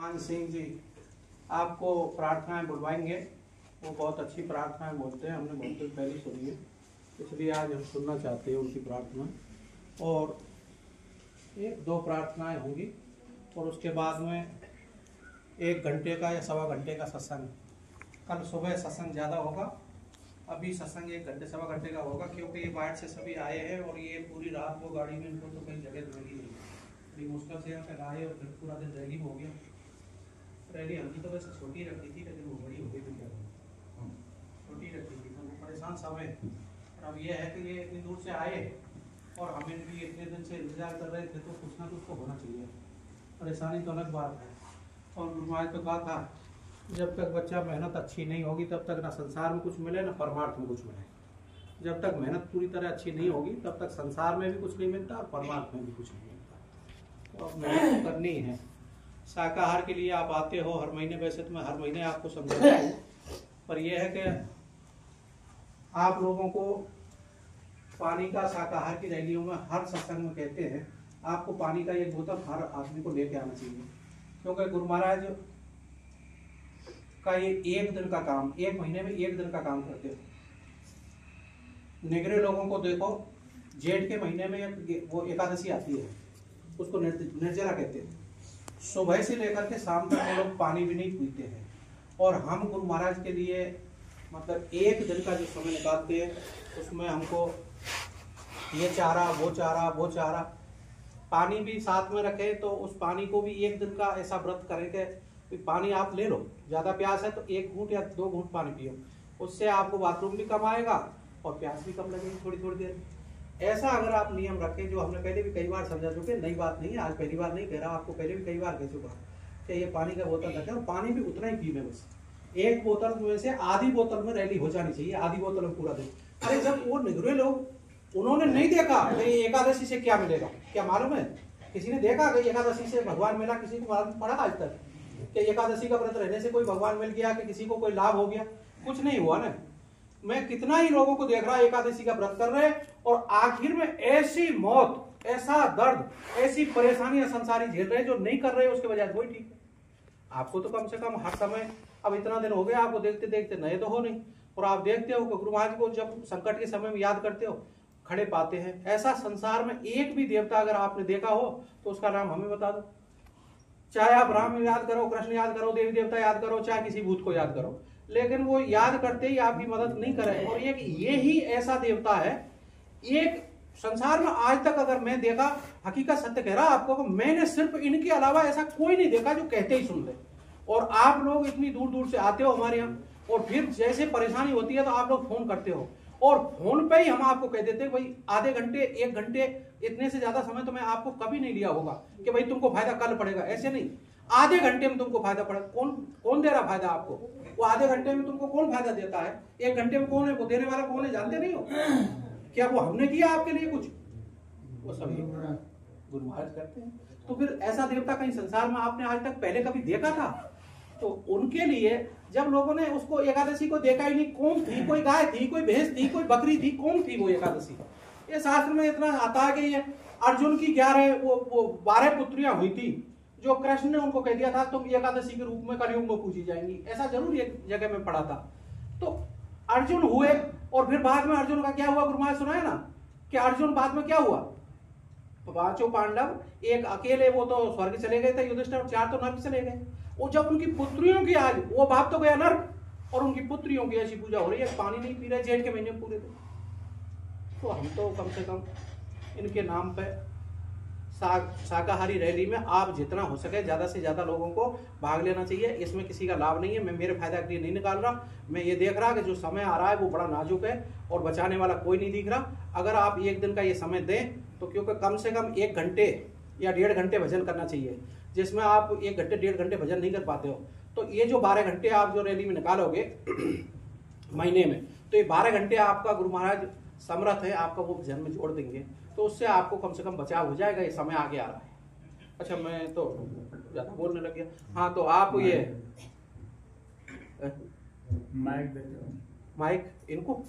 मान सिंह जी आपको प्रार्थनाएं बुलवाएंगे। वो बहुत अच्छी प्रार्थनाएं बोलते हैं, हमने बहुत दिन पहले सुनी है, इसलिए आज हम सुनना चाहते हैं उनकी प्रार्थना। और एक दो प्रार्थनाएं होंगी और उसके बाद में 1 घंटे का या सवा घंटे का सत्संग। कल सुबह सत्संग ज़्यादा होगा, अभी सत्संग 1 घंटे सवा घंटे का होगा, क्योंकि ये बाहर से सभी आए हैं और ये पूरी रात वो गाड़ी में, इनको तो कहीं जगह मिली नहीं, बड़ी मुश्किल से यहाँ तक आए और फिर पूरा दिन रैली हो गया। रैली हमने तो वैसे छोटी रखी थी, लेकिन वो बड़ी हो गई थी, क्या छोटी रखी थी तो वो परेशान सब है। और अब ये है कि ये इतनी दूर से आए और हम इनकी इतने दिन से इंतजार कर रहे थे, तो कुछ ना कुछ तो होना चाहिए। परेशानी तो अलग बात है। और गुरु महाराज तो कहा था, जब तक बच्चा मेहनत अच्छी नहीं होगी तब तक ना संसार में कुछ मिले ना परमार्थ में कुछ मिले। जब तक मेहनत पूरी तरह अच्छी नहीं होगी तब तक संसार में भी कुछ नहीं मिलता और परमार्थ में भी कुछ नहीं मिलता। तो अब मेहनत करनी है। शाकाहार के लिए आप आते हो हर महीने, वैसे तो मैं हर महीने आपको समझाता हूँ, पर यह है कि आप लोगों को पानी का शाकाहार की रैलियों में हर सत्संग में कहते हैं आपको पानी का 1 बोतल हर आदमी को लेके आना चाहिए। क्योंकि गुरु महाराज का ये 1 दिन का काम, 1 महीने में 1 दिन का काम करते हो। निगरे लोगों को देखो, जेठ के महीने में वो एकादशी आती है, उसको निर्जला कहते हैं। सुबह से लेकर के शाम तक वो लोग पानी भी नहीं पीते हैं। और हम गुरु महाराज के लिए मतलब 1 दिन का जो समय निकालते हैं, उसमें हमको ये चारा वो चारा पानी भी साथ में रखें, तो उस पानी को भी 1 दिन का ऐसा व्रत करें कि पानी आप ले लो, ज़्यादा प्यास है तो 1 घूंट या 2 घूंट पानी पियो, उससे आपको बाथरूम भी कम आएगा और प्यास भी कम लगेगी थोड़ी थोड़ी देर। ऐसा अगर आप नियम रखें, जो हमने पहले भी कई बार समझा चुके, नई बात नहीं है, आज पहली बार नहीं कह रहा, आपको पहले भी कई बार कह चुका कि ये पानी का बोतल रखें और पानी भी उतना ही पीने, बस 1 बोतल में से आधी बोतल में रैली हो जानी चाहिए, आधी बोतल में पूरा दिन। अरे जब वो निगरे लोग, उन्होंने नहीं देखा कि एकादशी से क्या मिलेगा, क्या मालूम है? किसी ने देखा कि एकादशी से भगवान मिला? किसी को मालूम पड़ा आज तक कि एकादशी का व्रत रहने से कोई भगवान मिल गया, कि किसी को कोई लाभ हो गया? कुछ नहीं हुआ ना। मैं कितना ही लोगों को देख रहा एकादशी का व्रत कर रहे और आखिर में ऐसी मौत, ऐसा दर्द, ऐसी परेशानियां संसारी झेल रहे जो नहीं कर रहे, उसके बजाय वही ठीक है। आपको तो कम से कम हर समय, अब इतना दिन हो गया आपको देखते देखते, नए तो हो नहीं, और आप देखते हो कि गुरु महाराज को जब संकट के समय में याद करते हो, खड़े पाते हैं। ऐसा संसार में एक भी देवता अगर आपने देखा हो तो उसका नाम हमें बता दो। चाहे आप राम याद करो, कृष्ण याद करो, देवी देवता याद करो, चाहे किसी भूत को याद करो, लेकिन वो याद करते ही आपकी मदद नहीं करे। और ये ही ऐसा देवता है, एक संसार में आज तक अगर मैं देखा, हकीकत सत्य कह रहा आपको, मैंने सिर्फ इनके अलावा ऐसा कोई नहीं देखा जो कहते ही सुन ले। और आप लोग इतनी दूर दूर से आते हो हमारे यहाँ, और फिर जैसे परेशानी होती है तो आप लोग फोन करते हो, और फोन पे ही हम आपको कह देते हैं भाई आधे घंटे 1 घंटे, इतने से ज्यादा समय तो मैं आपको कभी नहीं लिया होगा कि भाई तुमको फायदा कल पड़ेगा, ऐसे नहीं। आधे घंटे में तुमको फायदा पड़ेगा। कौन दे रहा फायदा आपको? वो आधे घंटे में तुमको कौन फायदा देता है? 1 घंटे में कौन है वो देने वाला? कौन है जानते नहीं हो क्या? वो हमने किया आपके लिए कुछ? वो सभी गुरु महाराज करते हैं। तो फिर ऐसा देवता कहीं संसार में आपने आज तक पहले कभी देखा था? तो उनके लिए जब लोगों ने उसको एकादशी को देखा ही नहीं, कौन थी? कोई गाय थी, कोई भैंस थी, कोई बकरी थी, कौन थी वो एकादशी? ये शास्त्र में इतना आता है कि ये अर्जुन की 12 पुत्रियां हुई थी, जो कृष्ण ने उनको कह दिया था तुम एकादशी के रूप में कलयुग में पूजी जाएंगी, ऐसा जरूर एक जगह में पढ़ा था। तो अर्जुन हुए और फिर बाद में अर्जुन का क्या हुआ? गुरु महाराज सुनाया ना कि अर्जुन बाद में क्या हुआ? 5 पांडव, 1 अकेले वो तो स्वर्ग चले गए थे, युधिष्ठिर, और 4 तो नर्क चले गए। वो जब उनकी पुत्रियों की, आज वो बाप तो गया नर्क और उनकी पुत्रियों की ऐसी पूजा हो रही है, पानी नहीं पी रहे जेठ के महीने पूरे दिन। तो हम तो कम से कम इनके नाम पे शाकाहारी रैली में आप जितना हो सके ज्यादा से ज्यादा लोगों को भाग लेना चाहिए। इसमें किसी का लाभ नहीं है, मैं मेरे फायदा के लिए नहीं निकाल रहा। मैं ये देख रहा कि जो समय आ रहा है वो बड़ा नाजुक है और बचाने वाला कोई नहीं दिख रहा। अगर आप 1 दिन का ये समय दें तो, क्योंकि कम से कम 1 घंटे या 1.5 घंटे भजन करना चाहिए, जिसमें आप 1 घंटे 1.5 घंटे भजन नहीं कर पाते हो, तो ये जो 12 घंटे आप जो रैली में निकालोगे महीने में, तो ये 12 घंटे आपका गुरु महाराज समर्थ है, आपका वो भजन में जोड़ देंगे, तो उससे आपको कम से कम बचाव हो जाएगा। ये समय आगे आ रहा है। अच्छा, मैं तो ज्यादा बोलने लग गया। हाँ, तो आप ये माइक इनको